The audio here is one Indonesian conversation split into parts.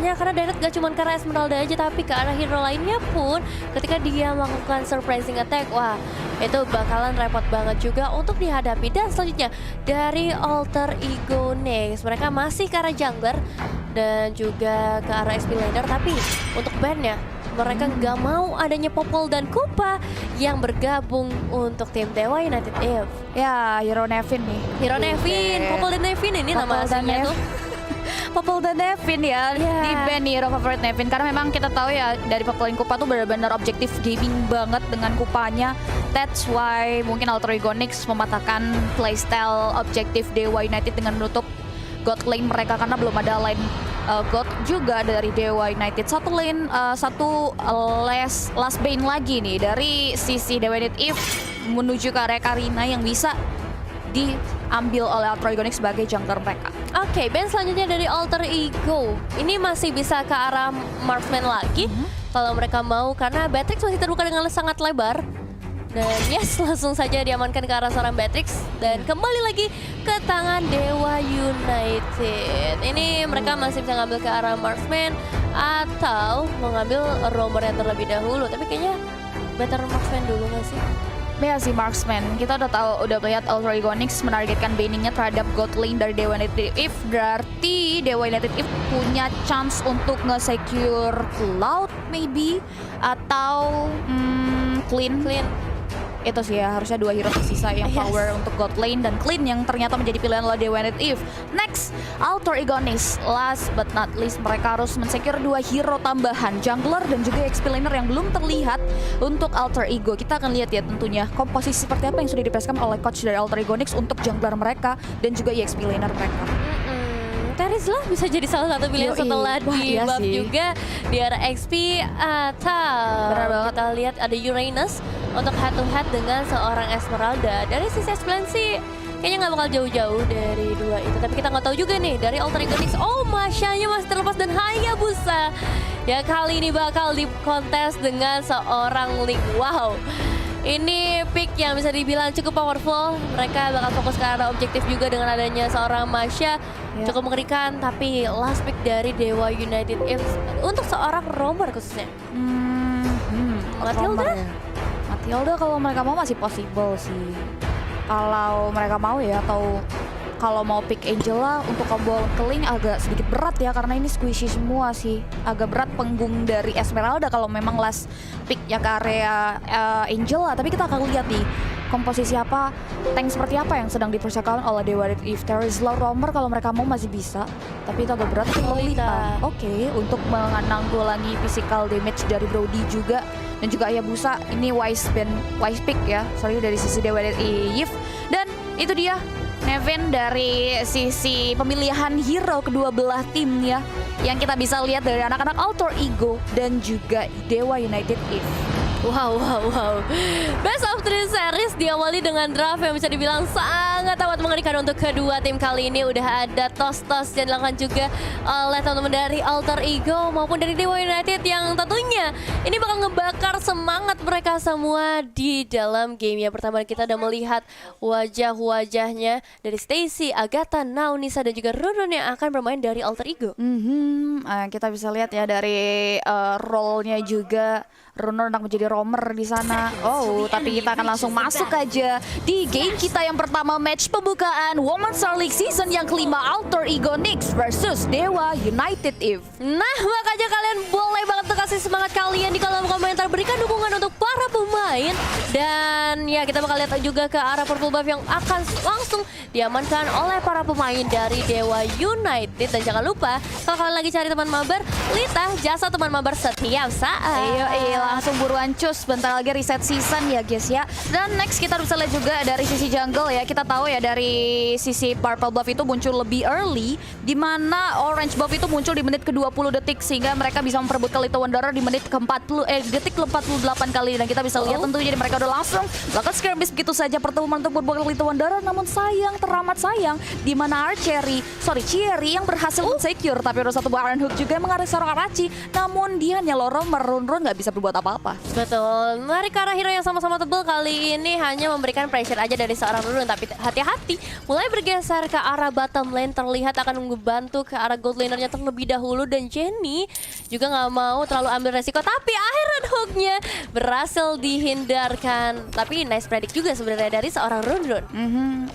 dampaknya karena direct gak cuma ke arah Esmeralda aja tapi ke arah hero lainnya pun ketika dia melakukan surprising attack, wah itu bakalan repot banget juga untuk dihadapi. Dan selanjutnya dari Alter Ego Next, mereka masih ke arah jungler dan juga ke arah SP laner, tapi untuk bandnya mereka nggak mau adanya Popol dan Kupa yang bergabung untuk tim Dewa United Eve. Ya, Hero Nevin nih. Hero Nevin, Popol dan Nevin ini nama aslinya tuh. Popol dan Nevin ya, di band hero favorit Nevin. Karena memang kita tahu ya dari Popol dan Kupa tuh benar-benar objektif gaming banget dengan Kupanya. That's why mungkin Alter Ego Nyx mematahkan playstyle objektif Dewa United dengan menutup God lane mereka karena belum ada lane God juga dari Dewa United. Satu lane, last bane lagi nih dari sisi Dewa United Eve menuju ke area Karina yang bisa diambil oleh Alter Ego Nyx sebagai jungler mereka. Oke, band selanjutnya dari Alter Ego. Ini masih bisa ke arah marksman lagi kalau mereka mau karena Beatrix masih terbuka dengan sangat lebar. Dan yes, langsung saja diamankan ke arah seorang Beatrix dan kembali lagi ke tangan Dewa United. Ini mereka masih bisa ngambil ke arah marksman atau mengambil roamer yang terlebih dahulu. Tapi kayaknya better marksman dulu nggak sih? Ya si marksman, kita udah melihat Alter Ego Nyx menargetkan baningnya terhadap God lane dari Dewa United Eve. Berarti Dewa United Eve punya chance untuk nge-secure Cloud maybe atau Clean. Itu sih ya, harusnya dua hero tersisa yang power untuk God lane dan Clean yang ternyata menjadi pilihan oleh Dewa United Eve. Next, Alter Ego Nyx. Last but not least, mereka harus men-secure dua hero tambahan, jungler dan juga XP laner yang belum terlihat untuk Alter Ego. Kita akan lihat ya tentunya komposisi seperti apa yang sudah dipreskan oleh coach dari Alter Ego Nyx untuk jungler mereka dan juga EXP laner mereka. Terizla bisa jadi salah satu pilihan setelah di buff juga di arah XP atau kita lihat ada Uranus untuk head to head dengan seorang Esmeralda. Dari sisi Esplane sih kayaknya nggak bakal jauh-jauh dari dua itu, tapi kita nggak tahu juga nih dari Alter Ego Nyx. Oh, Masya-nya masih terlepas dan Hayabusa ya kali ini bakal dikontes dengan seorang Link. Wow, ini pick yang bisa dibilang cukup powerful. Mereka bakal fokus ke arah objektif juga dengan adanya seorang Masya. Cukup mengerikan, tapi last pick dari Dewa United Eve untuk seorang roamer khususnya. Matilda? Matilda kalau mereka mau masih possible sih. Kalau mereka mau ya, atau kalau mau pick Angela untuk combo ke Link agak sedikit berat ya karena ini squishy semua sih. Agak berat punggung dari Esmeralda kalau memang last pick ya ke area Angela. Tapi kita akan lihat nih komposisi apa, tank seperti apa yang sedang dipersiapkan oleh Dewa United Eve. Terizla roamer kalau mereka mau masih bisa, tapi itu agak berat untuk Lolita. Oke, untuk menanggulangi physical damage dari Brody juga dan juga Hayabusa. Ini wise pick ya, sorry dari sisi Dewa United Eve. Dan itu dia Nevin dari sisi pemilihan hero kedua belah tim ya, yang kita bisa lihat dari anak-anak Alter Ego dan juga Dewa United Eve. Wow. Best of 3 series diawali dengan draft yang bisa dibilang sangat amat mengerikan untuk kedua tim kali ini. Udah ada tos-tos yang dilakukan juga oleh teman-teman dari Alter Ego maupun dari Dewa United yang tentunya ini bakal ngebakar semangat mereka semua di dalam game. Yang pertama kita udah melihat wajah-wajahnya dari Stacy, Agatha, Naunisa dan juga Runrun yang akan bermain dari Alter Ego. Kita bisa lihat ya dari role-nya juga. Runner akan menjadi roamer di sana. Oh, tapi kita akan langsung masuk aja di game kita yang pertama, match pembukaan Women's Star League season yang kelima, Alter Ego Nyx versus Dewa United Eve. Nah, makanya kalian boleh banget tuh kasih semangat kalian di kolom komentar, berikan dukungan untuk para pemain. Dan ya kita bakal lihat juga ke arah purple buff yang akan langsung diamankan oleh para pemain dari Dewa United. Dan jangan lupa kalau kalian lagi cari teman mabar, Lita jasa teman mabar setiap saat. Langsung buruan cus, bentar lagi reset season ya guys ya. Dan next kita bisa lihat juga dari sisi jungle ya. Kita tahu ya dari sisi purple buff itu muncul lebih early, di mana orange buff itu muncul di menit ke-20 detik sehingga mereka bisa memperebutkan Little Wanderer di menit ke-40 detik ke-48 kali. Dan kita bisa lihat tentunya mereka udah langsung melakukan skirmish begitu saja pertemuan untuk berbuat Little Wanderer. Namun sayang, teramat sayang, di mana Cherry yang berhasil secure, tapi ada satu buah Iron Hook juga yang mengarah seorang Arachi. Namun dia hanya lorong merun-run, nggak bisa berbuat apa-apa. Betul, mari ke arah hero yang sama-sama tebel kali ini hanya memberikan pressure aja dari seorang Runrun, tapi hati-hati. Mulai bergeser ke arah bottom lane, terlihat akan membantu ke arah gold lanernya terlebih dahulu. Dan Jenny juga nggak mau terlalu ambil resiko, tapi Iron Hook-nya berhasil dihindarkan. Tapi nice predict juga sebenarnya dari seorang Run.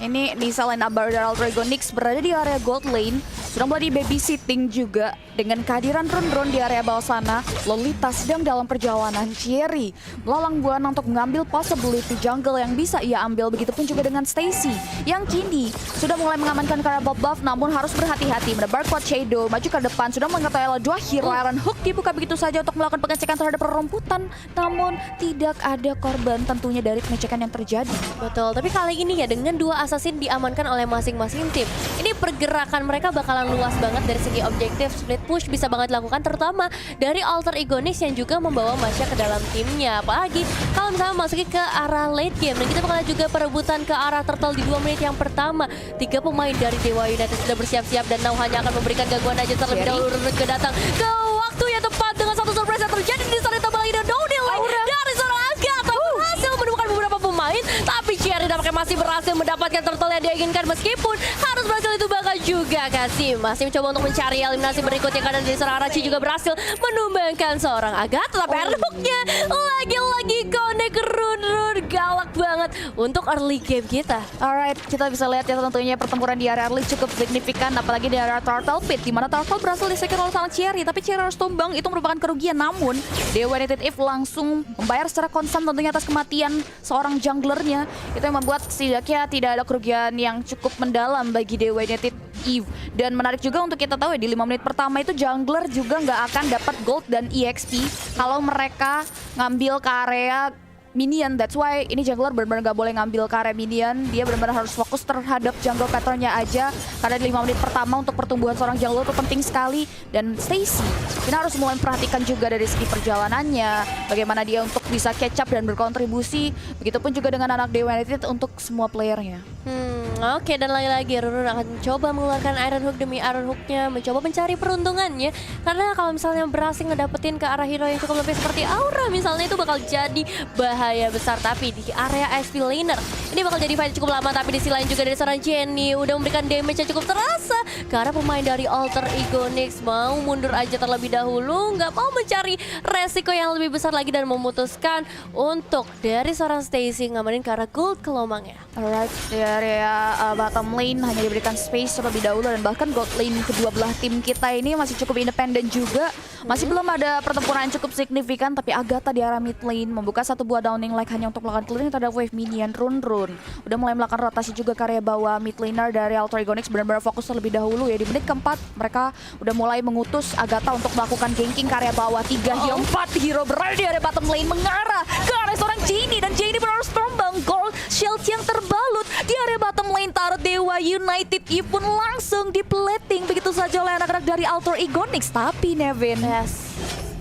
Ini Nisa line up dari Alter Ego Nyx berada di area gold lane. Sudah mulai di babysitting juga dengan kehadiran Run di area bawah sana. Lolita sedang dalam perjalanan. Cherry melalang buana untuk mengambil possibility jungle yang bisa ia ambil. Begitupun juga dengan Stacy yang kini sudah mulai mengamankan karena buff, namun harus berhati-hati. Mendebar kuat Shadow maju ke depan, sudah mengetahui dua hero. Iron Hook dibuka begitu saja untuk melakukan pengecekan terhadap peromputan, namun tidak ada korban tentunya dari pengecekan yang terjadi. Betul, tapi kali ini ya dengan 2 assassin diamankan oleh masing-masing tim. Ini pergerakan mereka bakalan luas banget dari segi objektif. Split push bisa banget dilakukan, terutama dari Alter Ego Nyx yang juga membawa Masya ke dalam timnya. Apalagi kalau misalnya masukin ke arah late game, dan kita bakalan juga perebutan ke arah turtle di 2 menit yang pertama. 3 pemain dari Dewa United sudah bersiap-siap dan Now hanya akan memberikan gangguan aja terlebih dahulu. Run datang ke waktu yang tepat dengan satu surprise yang terjadi di sana. Tambah lagi dan dari seorang Agatha berhasil menemukan beberapa pemain, tapi Cherry nampaknya masih berhasil mendapatkan turtle yang dia inginkan, meskipun harus berhasil itu bakal juga Kasim masih mencoba untuk mencari eliminasi berikutnya karena dari seorang Arachi juga berhasil menumbangkan seorang Agatha. Tapi Iron Hook-nya lagi-lagi connect. Run galak banget untuk early game kita. Alright, kita bisa lihat ya tentunya pertempuran di area early cukup signifikan, apalagi di area Turtle Pit, di mana Turtle berhasil disecure oleh sang Cherry, tapi Cherry harus tumbang, itu merupakan kerugian. Namun Dewa United Eve langsung membayar secara konstan tentunya atas kematian seorang junglernya. Itu yang membuat setidaknya tidak ada kerugian yang cukup mendalam bagi Dewa United Eve. Dan menarik juga untuk kita tahu ya, di 5 menit pertama itu jungler juga nggak akan dapat gold dan EXP kalau mereka ngambil ke area minion. That's why ini jungler benar-benar gak boleh ngambil ke area minion. Dia benar-benar harus fokus terhadap jungle patternnya aja, karena di 5 menit pertama untuk pertumbuhan seorang jungler itu penting sekali. Dan Stacy ini harus mulai memperhatikan juga dari segi perjalanannya, bagaimana dia untuk bisa catch up dan berkontribusi. Begitupun juga dengan anak Dewa United untuk semua playernya. Oke, dan lagi-lagi Run akan mencoba mengeluarkan Iron Hook demi Iron Hook-nya, mencoba mencari peruntungannya. Karena kalau misalnya berhasil ngedapetin ke arah hero yang cukup lebih seperti Aura misalnya, itu bakal jadi bahaya besar. Tapi di area SP laner ini bakal jadi fight cukup lama. Tapi di sisi lain juga dari seorang Jenny udah memberikan damage yang cukup terasa ke arah pemain dari Alter Ego Nyx. Mau mundur aja terlebih dahulu, nggak mau mencari resiko yang lebih besar lagi, dan memutuskan untuk dari seorang Stacy ngamanin ke arah gold ke lomangnya. Alright, di area bottom lane hanya diberikan space terlebih dahulu, dan bahkan gold lane kedua belah tim kita ini masih cukup independen juga. Masih belum ada pertempuran yang cukup signifikan, tapi Agatha di area mid lane membuka satu buah downing leg hanya untuk melakukan clearing terhadap wave minion. Run udah mulai melakukan rotasi juga ke area bawah. Mid laner dari Alter Ego Nyx benar-benar fokus terlebih dahulu ya. Di menit keempat mereka udah mulai mengutus Agatha untuk melakukan ganking ke area bawah. 3 hero 4 hero berada di area bottom lane mengarah ke area seorang Jenny, dan Jenny harus tumbang. Gold shield yang terbalut di area bottom lane. Taruh Dewa United Eve pun langsung dipleting begitu saja oleh anak-anak dari Alter Ego Nyx. Tapi Nevin,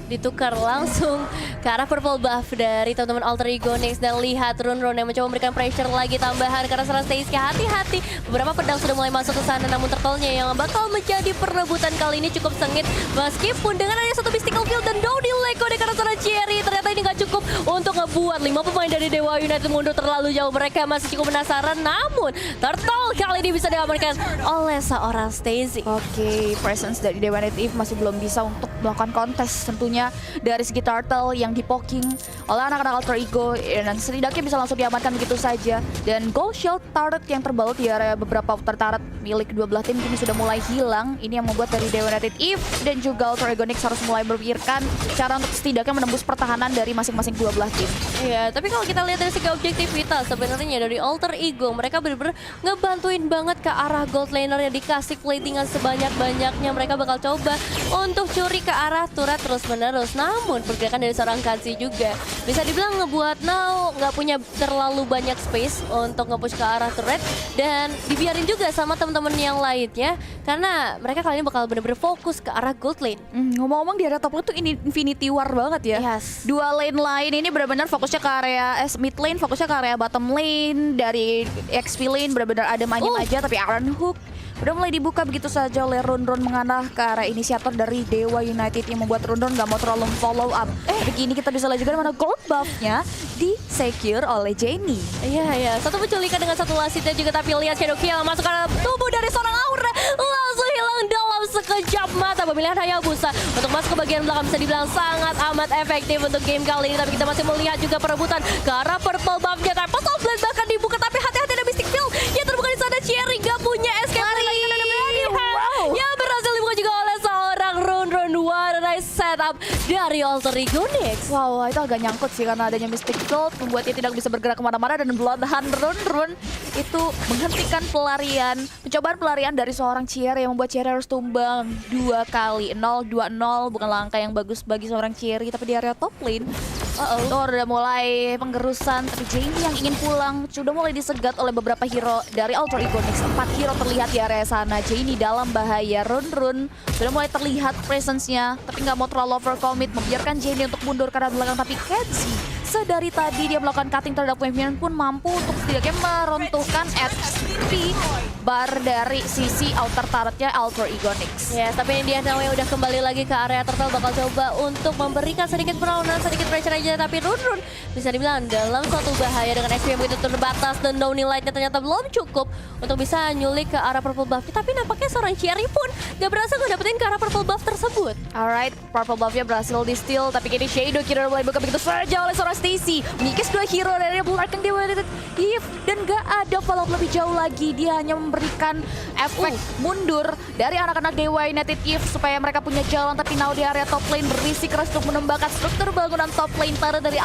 ditukar langsung ke arah purple buff dari teman-teman Alter Ego Nyx. Dan lihat Run yang mencoba memberikan pressure lagi tambahan karena seorang Stacy. Hati-hati, beberapa pedang sudah mulai masuk ke sana, namun turtle-nya yang bakal menjadi perebutan kali ini cukup sengit. Meskipun dengan ada satu mystical kill dan Dodi Leko di karena seorang Cherry, ternyata ini gak cukup untuk ngebuat 5 pemain dari Dewa United mundur terlalu jauh. Mereka masih cukup penasaran, namun turtle kali ini bisa diamankan oleh seorang Stacy. Oke, presence dari Dewa United Eve masih belum bisa untuk melakukan kontes tentunya dari segi turtle yang dipoking oleh anak-anak Alter Ego, dan setidaknya bisa langsung diamankan begitu saja. Dan gold shield turret yang terbalut di area beberapa turret milik kedua belah tim kini sudah mulai hilang. Ini yang membuat dari Dewa United Eve dan juga Alter Ego Nyx harus mulai berpikirkan cara untuk setidaknya menembus pertahanan dari masing-masing dua belah tim. Iya, tapi kalau kita lihat dari segi objektivitas sebenarnya dari Alter Ego, mereka benar-benar ngebantuin banget ke arah gold laner yang dikasih platingan sebanyak-banyaknya. Mereka bakal coba untuk curi ke arah turret terus-menerus. Namun pergerakan dari seorang Kanzi juga bisa dibilang ngebuat Now nggak punya terlalu banyak space untuk nge-push ke arah turret, dan dibiarin juga sama teman-teman yang lainnya karena mereka kali ini bakal benar-benar fokus ke arah gold lane. Ngomong-ngomong di area top lane tuh ini Infinity War banget ya. Yes. Dua lane lain ini benar-benar fokusnya ke area mid lane, fokusnya ke area bottom lane. Dari XP lane benar-benar adem-adem aja, tapi Iron Hook udah mulai dibuka begitu saja oleh Run mengarah ke arah inisiator dari Dewa United yang membuat Run nggak mau terlalu follow up. Begini kita bisa lihat juga mana gold buff-nya di secure oleh Jenny. Iya, satu penculikan dengan satu wasitnya juga, tapi lihat Shadow Kill masuk ke dalam tubuh dari seorang Aura, langsung hilang dalam sekejap mata. Pemilihan Hayabusa untuk masuk ke bagian belakang bisa dibilang sangat amat efektif untuk game kali ini, tapi kita masih melihat juga perebutan ke arah purple buff-nya. Tempest of Blade bahkan dibuka, tapi hati-hati ada Mystic Field yang terbuka di sana. Cherry gak punya escape. Yang berhasil dibuka juga oleh seorang Run. What a nice setup dari Alter Ego Nyx. Wow, itu agak nyangkut sih karena adanya Mystic Field membuat dia tidak bisa bergerak kemana-mana, dan Bloodhound Run itu menghentikan pencobaan pelarian dari seorang Cherry yang membuat Cherry harus tumbang 2 kali. 0-2-0 bukan langkah yang bagus bagi seorang Cherry, tapi di area top lane udah mulai penggerusan, tapi Jamie yang ingin pulang sudah mulai disegat oleh beberapa hero dari Alter Ego Nyx. 4 hero terlihat di area sana. Jamie dalam bahaya. Run sudah mulai terlihat presence-nya, tapi nggak mau terlalu overcommit, membiarkan Jamie untuk mundur ke arah belakang. Tapi Kenzie sedari tadi dia melakukan cutting terhadap wave minion pun mampu untuk setidaknya meruntuhkan HP bar dari sisi outer turretnya Alter Ego Nyx. Ya, tapi dia namanya udah kembali lagi ke area turtle, bakal coba untuk memberikan sedikit perlawanan, sedikit pressure aja, tapi Run bisa dibilang dalam suatu bahaya dengan XP yang begitu terbatas, dan Downy Light-nya ternyata belum cukup untuk bisa nyulik ke arah purple buff. Tapi nampaknya seorang Cherry pun gak berhasil ngedapetin ke arah purple buff tersebut. Alright, purple buff-nya berhasil di-steal, tapi kini Shadow kira mulai buka begitu saja oleh seorang Stacy. Mengikis 2 hero dari belakang Dewa United Eve, dan gak ada follow lebih jauh lagi. Dia hanya memberikan efek mundur dari anak-anak Dewa United Eve supaya mereka punya jalan, tapi now di area top lane berisi keras untuk menembakkan struktur bangunan top lane dari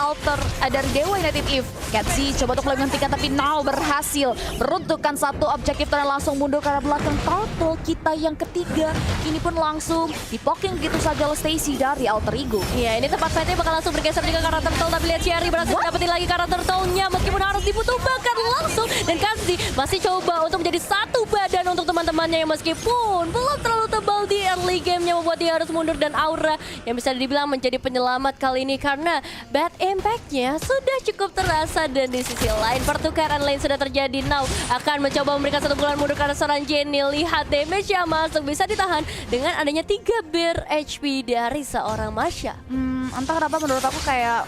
dari Dewa United Eve. Kenzie coba untuk menghentikan, tapi now berhasil meruntuhkan satu objektif dan langsung mundur ke arah belakang. Turtle kita yang ketiga ini pun langsung dipoking gitu saja oleh Stacy dari Alter Ego. Iya, ini tempat fightnya bakal langsung bergeser juga ke arah turtle, tapi lihat Cherry berhasil dapetin lagi ke arah turtle-nya meskipun harus dibutuhkan langsung, dan Kenzie masih coba untuk menjadi satu badan untuk teman-temannya yang meskipun belum terlalu tebal di early game-nya membuat dia harus mundur, dan Aura yang bisa dibilang menjadi penyelamat kali ini karena bad impact-nya sudah cukup terasa. Dan di sisi lain pertukaran lane sudah terjadi. Now akan mencoba memberikan satu bulan mundur karena seorang Jenny. Lihat damage yang masuk bisa ditahan dengan adanya 3 bir HP dari seorang Masha. Entah kenapa menurut aku kayak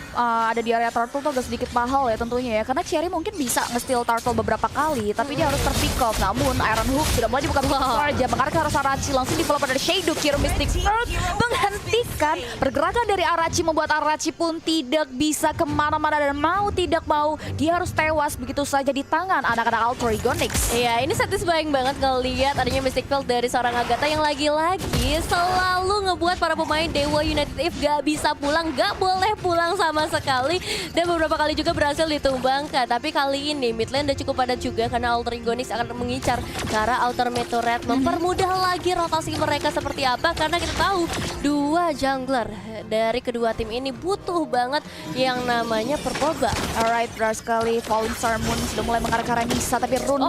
ada di area turtle tuh agak sedikit mahal ya tentunya ya, karena Cherry mungkin bisa nge-steal turtle beberapa kali, tapi dia harus terpick off. Namun Iron Hook sudah mulai dibuka saja, mengarah ke arah Arachi, langsung di follow pada Shadow Kiro Mystic Field menghentikan pergerakan dari Arachi, membuat Arachi pun tidak bisa kemana-mana, dan mau tidak mau dia harus tewas begitu saja di tangan anak-anak Alter Ego Nyx. Iya, ini satisfying banget ngelihat adanya Mystic Field dari seorang Agatha yang lagi-lagi selalu ngebuat para pemain Dewa United Eve gak bisa pulang, gak boleh pulang sama sekali, dan beberapa kali juga berhasil ditumbangkan. Tapi kali ini mid lane udah cukup padat juga karena Alter Ego Nyx akan mengincar ke arah outer Meteorite, mempermudah lagi rotasi mereka seperti apa, karena kita tahu 2 jungler dari kedua tim ini butuh banget yang namanya purple buff. Alright, benar sekali. Falling Star Moon sudah mulai mengarah ke arah Nisa, tapi Run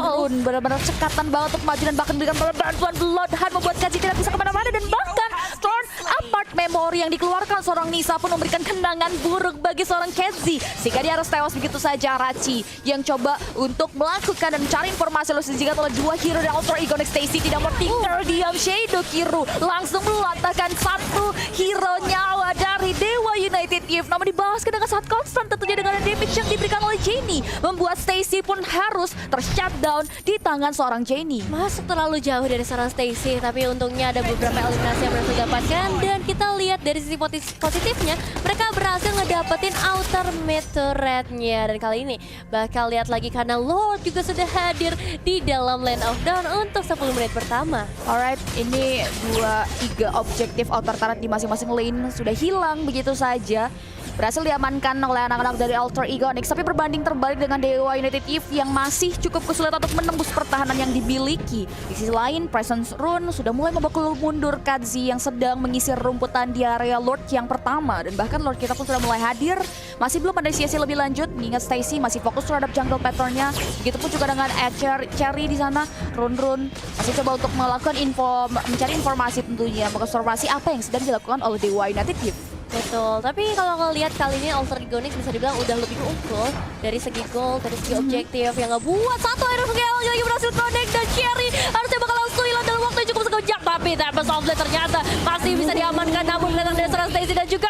benar-benar cekatan banget untuk maju dan bahkan memberikan bantuan Bloodhound, membuat Kenzie tidak bisa kemana-mana, dan bahkan Thorn Apart Memory yang dikeluarkan seorang Nisa pun memberikan kenangan buruk bagi seorang Kenzie, sehingga dia harus tewas begitu saja. Arachi yang coba untuk melakukan dan mencari informasi lalu dijigat oleh 2 hero dari Alter Ego Nyx. Stacy tidak mau tinggal diam. Shadow Kiro langsung melatahkan 1 hero nyawa dari Dewa United Eve, namun dibahaskan dengan sangat konstan tentunya dengan damage yang diberikan oleh Jenny, membuat Stacy pun harus ter-shutdown di tangan seorang Jenny. Masuk terlalu jauh dari seorang Stacy, tapi untungnya ada beberapa eliminasi yang berhasil didapatkan, dan kita lihat dari sisi positifnya mereka berhasil ngedapetin outer Meteorite-nya, dan kali ini bakal lihat lagi karena Lord juga sudah hadir di dalam lane of down untuk 10 menit pertama. Alright, ini 2-3 objektif outer turret di masing-masing lane sudah hilang begitu saja. Berhasil diamankan oleh anak-anak dari Alter Ego Nyx, tapi berbanding terbalik dengan Dewa United Eve yang masih cukup kesulitan untuk menembus pertahanan yang dimiliki. Di sisi lain, Presence Rune sudah mulai membekul mundur Kenzie yang sedang mengisi rumputan di area Lord yang pertama, dan bahkan Lord kita pun sudah mulai hadir. Masih belum ada sesi lebih lanjut, mengingat Stacy masih fokus terhadap jungle patternnya. Begitupun juga dengan Cherry di sana. Run masih coba untuk melakukan mencari informasi tentunya, mengobservasi apa yang sedang dilakukan oleh Dewa United Eve. Betul, tapi kalau ngelihat kali ini Alter Ego Nyx bisa dibilang udah lebih unggul dari segi goal, dari segi objektif yang ngebuat satu Iron Hook yang lagi berhasil connect, dan Cherry harusnya bakal langsung tapi Tempest of Blade ternyata masih bisa diamankan, namun kelihatan dari seorang Stacy dan juga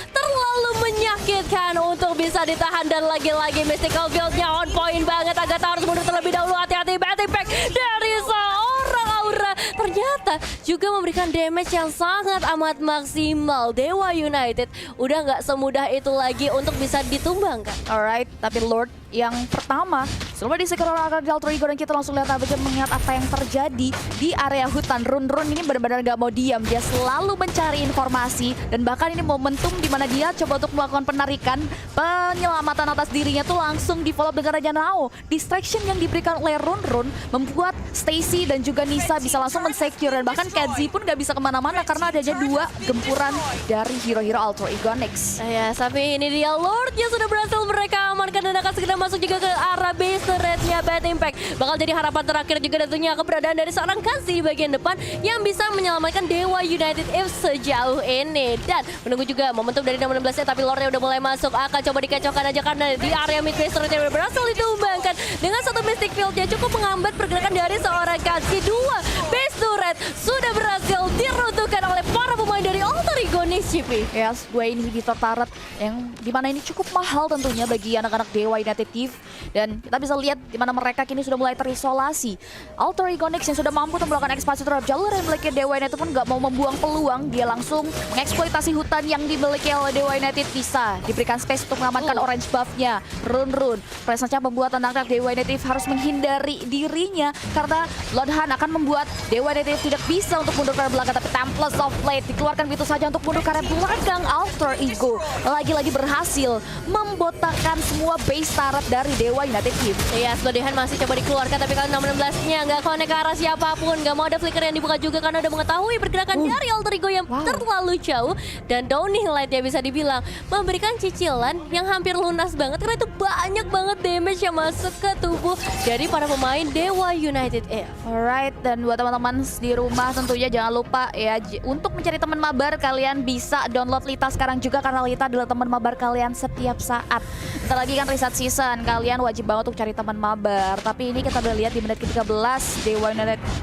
terlalu menyakitkan untuk bisa ditahan, dan lagi-lagi Mystical Field-nya on point banget. Agatha harus mundur terlebih dahulu, hati-hati bad impact dari seorang Aura ternyata juga memberikan damage yang sangat amat maksimal. Dewa United udah nggak semudah itu lagi untuk bisa ditumbangkan. Alright, tapi Lord yang pertama sebelum disekor oleh Alter Ego, dan kita langsung lihat aja mengingat apa yang terjadi di area hutan. Run ini benar-benar gak mau diam, dia selalu mencari informasi, dan bahkan ini momentum di mana dia coba untuk melakukan penarikan penyelamatan atas dirinya tuh langsung di follow dengan Raja Nao. Distraction yang diberikan oleh Run membuat Stacy dan juga Nisa bisa langsung mensecure, dan bahkan Kenzie pun gak bisa kemana-mana karena ada aja 2 gempuran dari hero-hero Alter Ego Next. Ya, tapi ini dia Lord yang sudah berhasil mereka amankan, dan akan segera masuk juga ke arah base turretnya Bad Impact. Bakal jadi harapan terakhir juga tentunya keberadaan dari seorang Kenzie di bagian depan yang bisa menyelamatkan Dewa United If sejauh ini. Dan menunggu juga momentum dari nomor 16-nya, tapi Lordnya udah mulai masuk. Akan coba dikacaukan aja karena di area mid base turretnya udah berhasil ditumbangkan dengan satu Mystic Field-nya cukup menghambat pergerakan dari seorang Kenzie. 2 base turret sudah berhasil diruntuhkan oleh para pemain dari Alter Ego Next GP. Yes, 2 inhibitor turret yang dimana ini cukup mahal tentunya bagi anak-anak Dewa United Thief. Dan kita bisa lihat di mana mereka kini sudah mulai terisolasi. Alter Ego Next yang sudah mampu untuk melakukan ekspansi terhadap jalur yang dimiliki Dewa United pun gak mau membuang peluang. Dia langsung mengeksploitasi hutan yang dimiliki oleh Dewa United. Bisa diberikan space untuk mengamankan orange buff-nya. Run. Presence-nya membuat anak-anak Dewa United harus menghindari dirinya, karena Lord Han akan membuat Dewa United tidak bisa untuk mundur ke belakang. Tapi Templars of Blade dikeluarkan begitu saja untuk mundur ke arah belakang. Alter Ego lagi-lagi berhasil membotakkan semua base turret dari Dewa United Team. Iya, Slodihan masih coba dikeluarkan, tapi kali 16-nya nggak connect ke arah siapapun. Nggak mau ada flicker yang dibuka juga karena udah mengetahui pergerakan dari Alter Ego yang terlalu jauh. Dan Downing Light ya bisa dibilang memberikan cicilan yang hampir lunas banget, karena itu banyak banget damage yang masuk ke tubuh dari para pemain Dewa United F. Alright, dan buat teman-teman di rumah tentunya jangan lupa ya, untuk mencari teman mabar kalian bisa download Lita sekarang juga, karena Lita adalah teman mabar kalian setiap saat. Bentar lagi kan reset season, kalian wajib banget untuk cari teman mabar. Tapi ini kita udah lihat di menit ke-13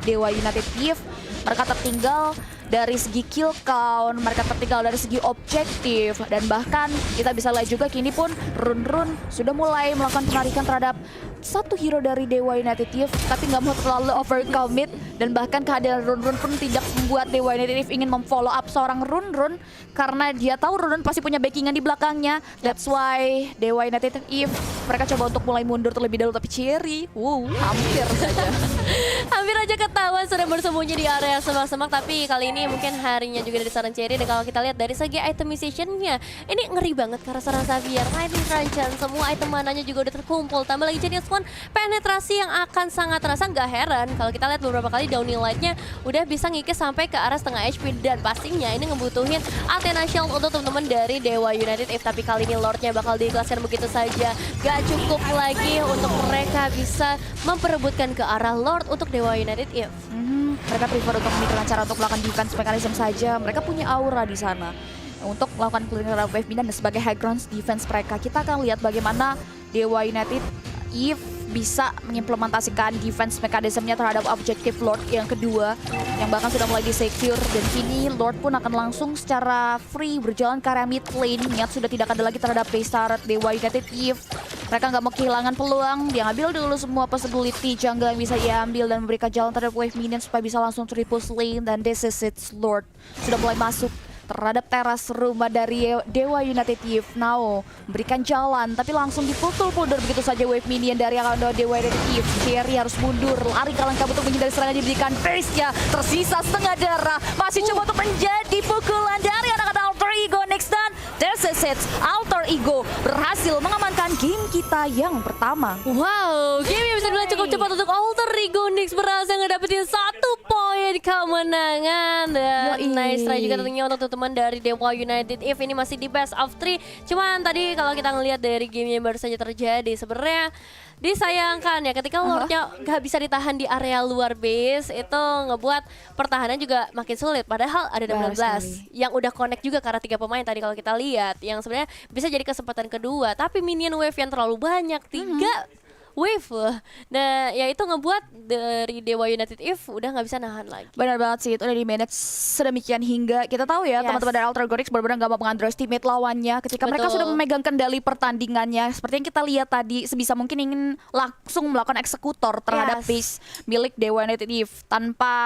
Dewa United Thief mereka tertinggal dari segi kill count, mereka tertinggal dari segi objektif, dan bahkan kita bisa lihat juga kini pun Run sudah mulai melakukan penarikan terhadap satu hero dari Dewa United Thief, tapi nggak mau terlalu overcommit, dan bahkan kehadiran Run pun tidak membuat Dewa United Thief ingin memfollow up seorang Run karena dia tahu Run pasti punya backingan di belakangnya. That's why Dewa United Thief mereka coba untuk mulai mundur terlebih dahulu, tapi Cherry, hampir saja. Hampir aja ketahuan sudah bersembunyi di area semak-semak, tapi kali ini mungkin harinya juga dari seorang Cherry. Dan kalau kita lihat dari segi itemization-nya, ini ngeri banget karena seorang Xavier, Lightning Truncheon, semua item mananya juga udah terkumpul. Tambah lagi Genius One, penetrasi yang akan sangat terasa. Nggak heran kalau kita lihat beberapa kali Downing Light-nya udah bisa ngikis sampai ke arah setengah HP. Dan pastinya ini ngebutuhin Athena Shield untuk teman-teman dari Dewa United If. Tapi kali ini Lord-nya bakal diikhlaskan begitu saja. Gak cukup lagi untuk mereka bisa memperebutkan ke arah Lord untuk Dewa United If. Mereka prefer untuk memikirkan cara untuk melakukan defense mechanism saja. Mereka punya aura di sana untuk melakukan clearing terhadap wave minion dan sebagai high ground defense mereka. Kita akan lihat bagaimana Dewa United If bisa mengimplementasikan defense mekanismenya terhadap objektif Lord yang kedua, yang bahkan sudah mulai disecure. Dan kini Lord pun akan langsung secara free berjalan ke area mid lane. Niat sudah tidak ada lagi terhadap base turret Dewa United If. Mereka nggak mau kehilangan peluang, dia ngambil dulu semua possibility jungle yang bisa ia ambil dan memberikan jalan terhadap wave minion supaya bisa langsung triple lane. Dan this is it, Lord sudah mulai masuk terhadap teras rumah dari Dewa United Thief. Now berikan jalan, tapi langsung dipukul mundur begitu saja wave minion dari Dewa United Thief. Cherry harus mundur, lari kalang kabut untuk menghindari serangan, diberikan base-nya, tersisa setengah darah, masih coba untuk menjadi pukulan dari anak-anak Alter Ego Next. Dan this is it, Alter Ego berhasil mengamankan game kita yang pertama. Wow, game yang bisa dibilang cukup cepat untuk Alter Ego Next, berhasil ngedapetin 1 poin kemenangan. Dan nice try juga tentunya untuk teman dari Dewa United If. Ini masih di best of 3. Cuman tadi kalau kita ngelihat dari game yang baru saja terjadi, sebenarnya disayangkan ya ketika Lordnya gak bisa ditahan di area luar base, itu ngebuat pertahanan juga makin sulit. Padahal ada 16 yang udah connect juga karena 3 pemain tadi kalau kita lihat, yang sebenarnya bisa jadi kesempatan kedua. Tapi minion wave yang terlalu banyak, 3 wave loh. Nah ya itu ngebuat dari Dewa United Eve udah nggak bisa nahan lagi. Benar banget sih, itu udah di manage sedemikian hingga kita tahu ya teman-teman dari Ultra Gonix benar-benar gak mau mengunderestimate lawannya ketika mereka sudah memegang kendali pertandingannya. Seperti yang kita lihat tadi, sebisa mungkin ingin langsung melakukan eksekutor terhadap base milik Dewa United Eve tanpa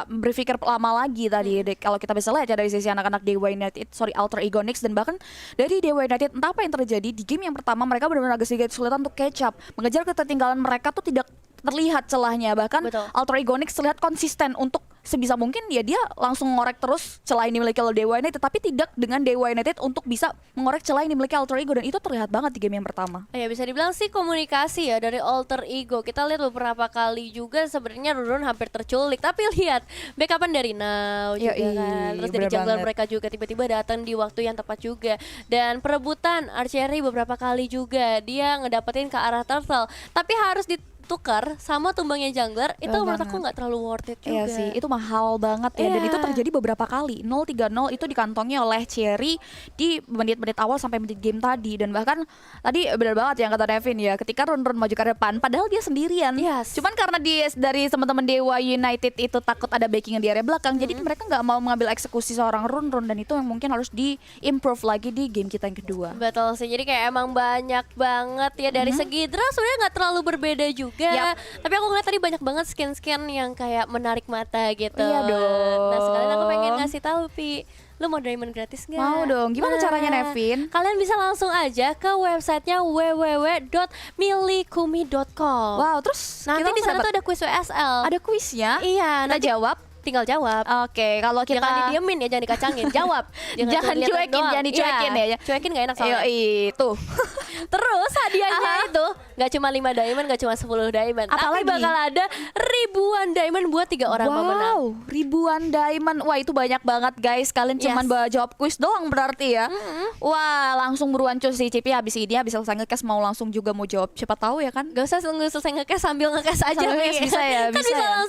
berpikir lama lagi tadi. Kalau kita bisa lihat ya dari sisi anak-anak Dewa United, Ultra Gonix, dan bahkan dari Dewa United, entah apa yang terjadi di game yang pertama, mereka benar-benar agak sedikit kesulitan untuk catch up. Mengejar ketertinggalan mereka tuh tidak terlihat celahnya, bahkan Ultra Gonix terlihat konsisten untuk sebisa mungkin ya dia langsung ngorek terus celah ini dimiliki oleh Dewa United, tapi tidak dengan Dewa United untuk bisa mengorek celah ini dimiliki Ultra Ego, dan itu terlihat banget di game yang pertama. Ya bisa dibilang sih komunikasi ya dari Alter Ego. Kita lihat beberapa kali juga sebenarnya Run hampir terculik, tapi lihat backupan dari Now juga kan. Terus dari jungler mereka juga tiba-tiba datang di waktu yang tepat juga. Dan perebutan archery beberapa kali juga dia ngedapetin ke arah turtle, tapi harus ditukar sama tumbangnya jungler. Itu menurut aku nggak terlalu worth it juga. Iya sih, itu mahal banget ya. Dan itu terjadi beberapa kali. 0-3-0 itu dikantongi oleh Cherry di menit-menit awal sampai menit game tadi. Dan bahkan tadi benar banget yang kata Devin ya, ketika Run maju ke depan padahal dia sendirian. Cuman karena dari teman-teman Dewa United itu takut ada backing di area belakang, jadi mereka nggak mau mengambil eksekusi seorang Run, dan itu yang mungkin harus di-improve lagi di game kita yang kedua. Betul sih, jadi kayak emang banyak banget ya dari segi draw sebenarnya nggak terlalu berbeda juga. Tapi aku ngeliat tadi banyak banget skin-skin yang kayak menarik mata gitu. Iya dong. Nah sekalian aku pengen ngasih tahu Pi, lu mau diamond gratis nggak? Mau dong. Gimana caranya, Nevin? Kalian bisa langsung aja ke websitenya www.milikumi.com. Wow, terus nanti di sana tuh ada kuis WSL. Ada kuisnya? Iya, kita jawab. Tinggal jawab. Oke, kalau kita jangan didiemin ya, jangan dikacangin. Jawab. Jangan cuekin, jangan dicuekin ya. Cuekin gak enak soalnya. Itu. Terus hadiahnya itu gak cuma 5 diamond, gak cuma 10 diamond. Tapi bakal ada ribuan diamond buat 3 orang pemenang. Wow, ribuan diamond. Wah, itu banyak banget guys. Kalian cuman bawa jawab kuis doang berarti ya. Wah, langsung buruan cuy si Cipi habis selesai ngekes mau langsung juga mau jawab. Siapa tahu ya kan. Gak usah selesai ngekes sambil ngekes aja. Bisa ya, kan bisa langsung